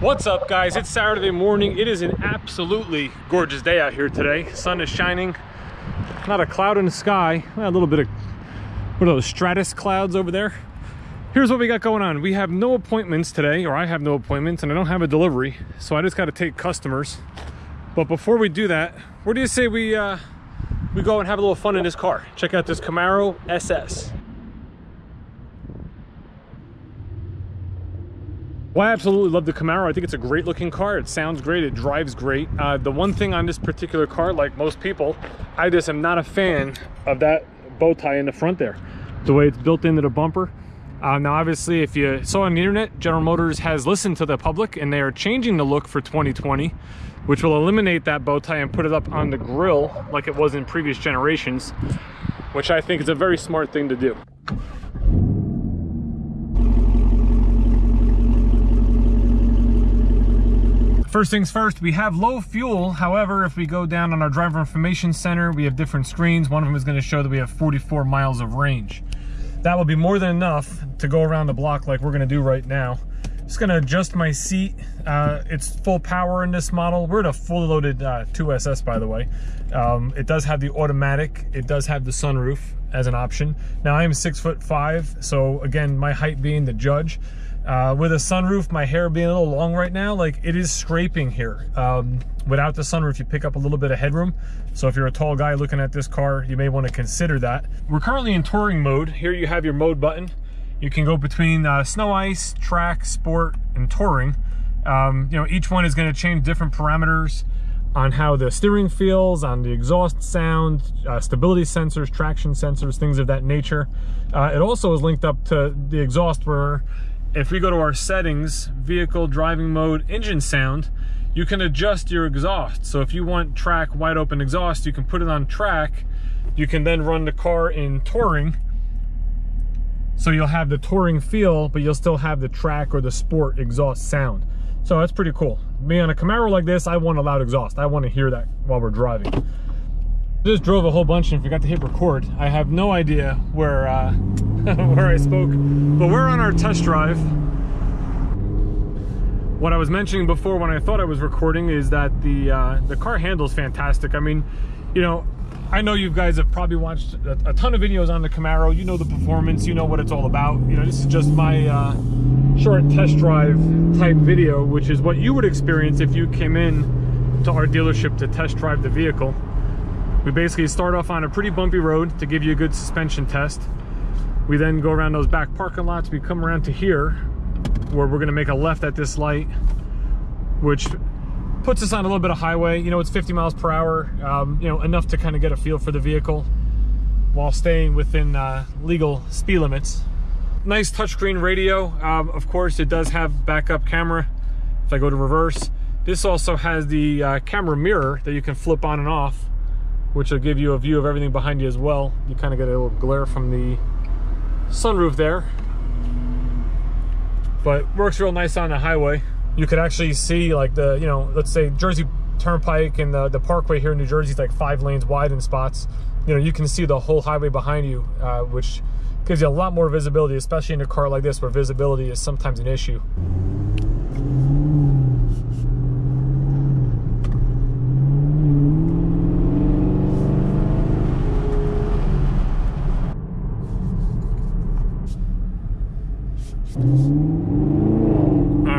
What's up, guys? It's Saturday morning. It is an absolutely gorgeous day out here today. Sun is shining, not a cloud in the sky. A little bit of, what are those, stratus clouds over there? Here's what we got going on. We have no appointments today, or I have no appointments, and I don't have a delivery, so I just got to take customers. But before we do that, where do you say we go and have a little fun in this car? Check out this Camaro SS. Well, I absolutely love the Camaro. I think it's a great looking car. It sounds great, it drives great. The one thing on this particular car, like most people, I just am not a fan of that bow tie in the front there, the way it's built into the bumper. Now obviously, if you saw on the internet, General Motors has listened to the public and they are changing the look for 2020, which will eliminate that bow tie and put it up on the grille like it was in previous generations, which I think is a very smart thing to do. First things first, we have low fuel. However, if we go down on our driver information center, we have different screens. One of them is going to show that we have 44 miles of range. That will be more than enough to go around the block like we're going to do right now. Just going to adjust my seat. It's full power in this model. We're at a fully loaded 2SS, by the way. It does have the automatic. It does have the sunroof as an option. Now, I am 6'5", so again, my height being the judge. With a sunroof, my hair being a little long right now, like it is scraping here. Without the sunroof, you pick up a little bit of headroom. So if you're a tall guy looking at this car, you may want to consider that. We're currently in touring mode. Here you have your mode button. You can go between snow, ice, track, sport, and touring. You know, each one is going to change different parameters on how the steering feels, on the exhaust sound, stability sensors, traction sensors, things of that nature. It also is linked up to the exhaust, where if we go to our settings, vehicle, driving mode, engine sound, you can adjust your exhaust. So if you want track wide open exhaust, you can put it on track. You can then run the car in touring. So you'll have the touring feel, but you'll still have the track or the sport exhaust sound. So that's pretty cool. Me on a Camaro like this, I want a loud exhaust. I want to hear that while we're driving. Just drove a whole bunch and forgot to hit record. I have no idea where where I spoke, but we're on our test drive. What I was mentioning before when I thought I was recording is that the car handles fantastic. I mean, you know, I know you guys have probably watched a ton of videos on the Camaro. You know the performance, you know what it's all about. You know, this is just my short test drive type video, which is what you would experience if you came in to our dealership to test drive the vehicle. We basically start off on a pretty bumpy road to give you a good suspension test. We then go around those back parking lots. We come around to here, where we're gonna make a left at this light, which puts us on a little bit of highway. You know, it's 50 miles per hour, you know, enough to kind of get a feel for the vehicle while staying within legal speed limits. Nice touchscreen radio. Of course, it does have backup camera. If I go to reverse, this also has the camera mirror that you can flip on and off, which will give you a view of everything behind you as well. You kind of get a little glare from the sunroof there, but works real nice on the highway. You could actually see, like, the, you know, let's say Jersey Turnpike and the Parkway here in New Jersey is like 5 lanes wide in spots. You know, you can see the whole highway behind you, which gives you a lot more visibility, especially in a car like this where visibility is sometimes an issue.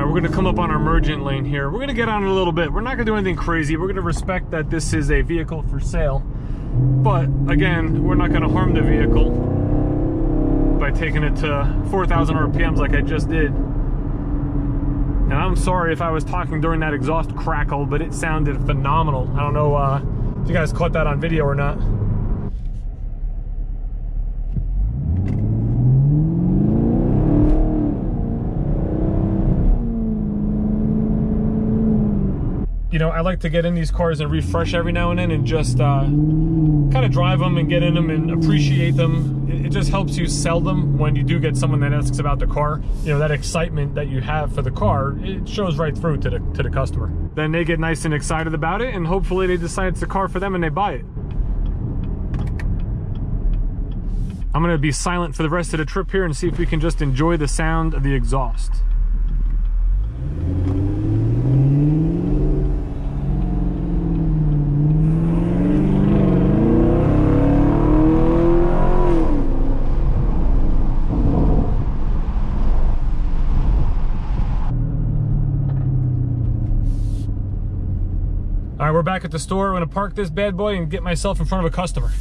We're gonna come up on our emergent lane here. We're gonna get on it a little bit. We're not gonna do anything crazy. We're gonna respect that this is a vehicle for sale. But again, we're not gonna harm the vehicle by taking it to 4,000 RPMs like I just did. And I'm sorry if I was talking during that exhaust crackle, but it sounded phenomenal. I don't know if you guys caught that on video or not. You know, I like to get in these cars and refresh every now and then and just kind of drive them and get in them and appreciate them. It just helps you sell them when you do get someone that asks about the car. You know, that excitement that you have for the car, it shows right through to the customer. Then they get nice and excited about it, and hopefully they decide it's the car for them and they buy it. I'm gonna be silent for the rest of the trip here and see if we can just enjoy the sound of the exhaust. All right, we're back at the store. I'm gonna park this bad boy and get myself in front of a customer.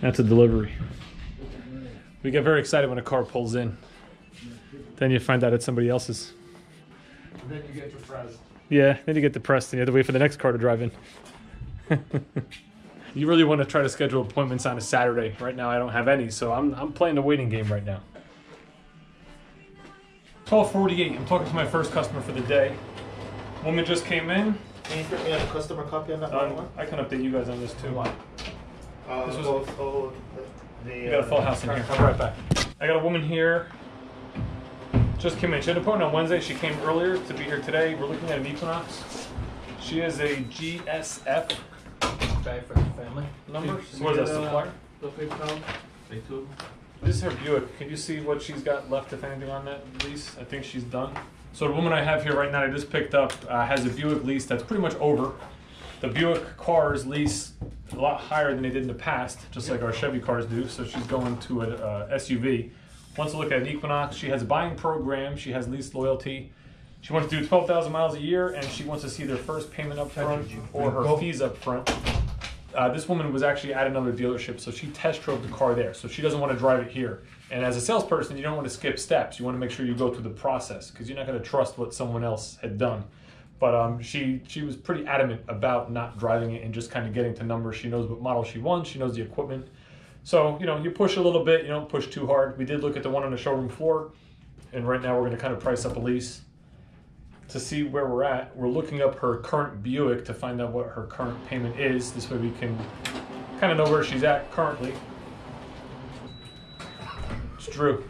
That's a delivery. We get very excited when a car pulls in. Then you find out it's somebody else's. Then you get depressed. Yeah, then you get depressed and you have to wait for the next car to drive in. You really want to try to schedule appointments on a Saturday. Right now I don't have any, so I'm playing the waiting game right now. 12:48, I'm talking to my first customer for the day. Woman just came in. Can you put me on a customer copy on that one? I can update you guys on this too. This was you got a full house in here. I'll be right back. I got a woman here. Just came in. She had an appointment on Wednesday. She came earlier to be here today. We're looking at an Equinox. She is a GSF. Bag for the family. Number? So what is that, supplier? They This is her Buick. Can you see what she's got left, if anything, on that lease? I think she's done. So the woman I have here right now, I just picked up, has a Buick lease that's pretty much over. The Buick cars lease a lot higher than they did in the past, just like our Chevy cars do. So she's going to an SUV. Wants to look at an Equinox. She has a buying program. She has lease loyalty. She wants to do 12,000 miles a year, and she wants to see their first payment up front or her fees up front. This woman was actually at another dealership, so she test drove the car there. So she doesn't want to drive it here. And as a salesperson, you don't want to skip steps. You want to make sure you go through the process because you're not going to trust what someone else had done. But she was pretty adamant about not driving it and just kind of getting to numbers. She knows what model she wants. She knows the equipment. So, you know, you push a little bit. You don't push too hard. We did look at the one on the showroom floor. And right now we're going to kind of price up a lease to see where we're at. We're looking up her current Buick to find out what her current payment is. This way we can kind of know where she's at currently. It's Drew.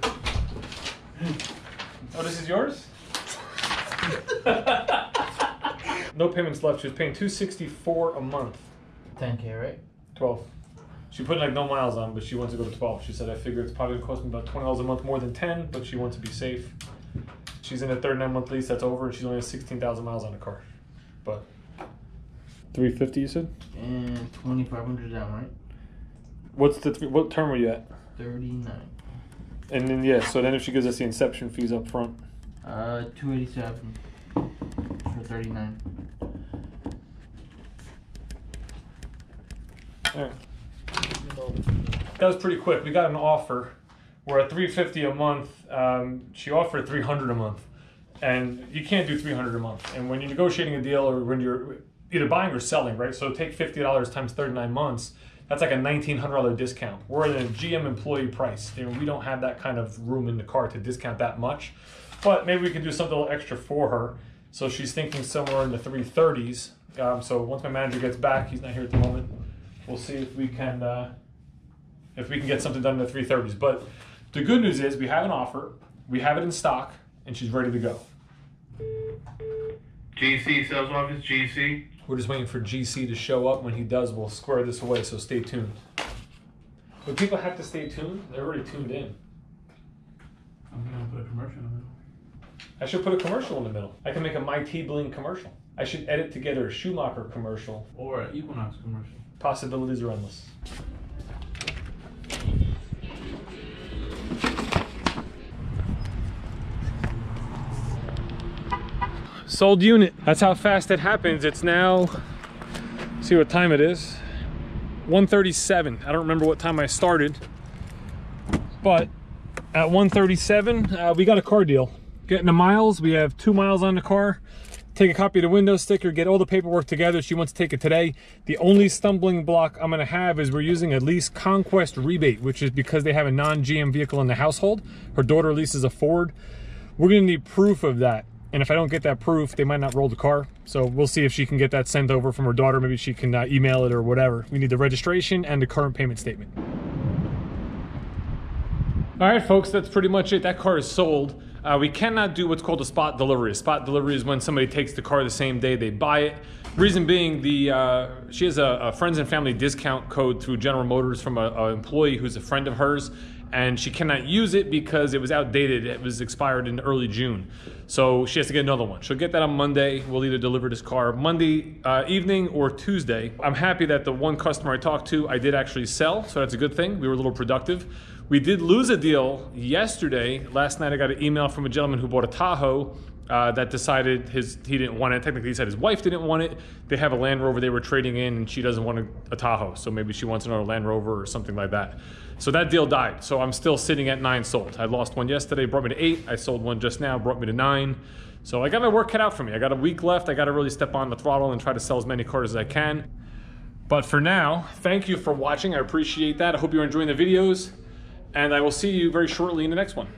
Oh, this is yours? No payments left. She was paying $264 a month. 10K, right? 12. She put like no miles on, but she wants to go to 12. She said, I figure it's probably gonna cost me about $20 a month more than 10, but she wants to be safe. She's in a 39-month lease that's over, and she's only has 16,000 miles on the car. But $350, you said? And 2,500 down, right? What term were you at? 39. And then yeah, so then if she gives us the inception fees up front, 287 for 39. all right. That was pretty quick. We got an offer. We're at $350 a month. She offered $300 a month, and you can't do $300 a month. And when you're negotiating a deal, or when you're either buying or selling, right? So take $50 times 39 months. That's like a $1,900 discount. We're at a GM employee price. You know, we don't have that kind of room in the car to discount that much. But maybe we can do something a little extra for her. So she's thinking somewhere in the 330s. So once my manager gets back, he's not here at the moment, we'll see if we can get something done in the 330s. But the good news is we have an offer, we have it in stock, and she's ready to go. GC sales office, GC. We're just waiting for GC to show up. When he does, we'll square this away, so stay tuned. But people have to stay tuned. They're already tuned in. I'm gonna put a commercial in the middle. I should put a commercial in the middle. I can make a My T-Bling commercial. I should edit together a Schumacher commercial. Or an Equinox commercial. Possibilities are endless. Sold unit. That's how fast it happens. It's now, see what time it is, 1:37. I don't remember what time I started, but at 1:37, we got a car deal. Getting the miles, we have 2 miles on the car. Take a copy of the window sticker, get all the paperwork together. She wants to take it today. The only stumbling block I'm gonna have is we're using a lease conquest rebate, which is because they have a non-GM vehicle in the household. Her daughter leases a Ford. We're gonna need proof of that. And if I don't get that proof, they might not roll the car. So we'll see if she can get that sent over from her daughter. Maybe she can email it or whatever. We need the registration and the current payment statement. All right, folks, that's pretty much it. That car is sold. We cannot do what's called a spot delivery. A spot delivery is when somebody takes the car the same day they buy it. Reason being, she has a friends and family discount code through General Motors from an employee who's a friend of hers. and she cannot use it because it was outdated. It was expired in early June. So she has to get another one. She'll get that on Monday. We'll either deliver this car Monday evening or Tuesday. I'm happy that the one customer I talked to, I did actually sell, so that's a good thing. We were a little productive. We did lose a deal yesterday. Last night I got an email from a gentleman who bought a Tahoe that decided he didn't want it. Technically he said his wife didn't want it. They have a Land Rover they were trading in and she doesn't want a Tahoe. So maybe she wants another Land Rover or something like that. So that deal died. So I'm still sitting at 9 sold. I lost one yesterday, brought me to 8. I sold one just now, brought me to 9. So I got my work cut out for me. I got a week left. I got to really step on the throttle and try to sell as many cars as I can. But for now, thank you for watching. I appreciate that. I hope you're enjoying the videos, and I will see you very shortly in the next one.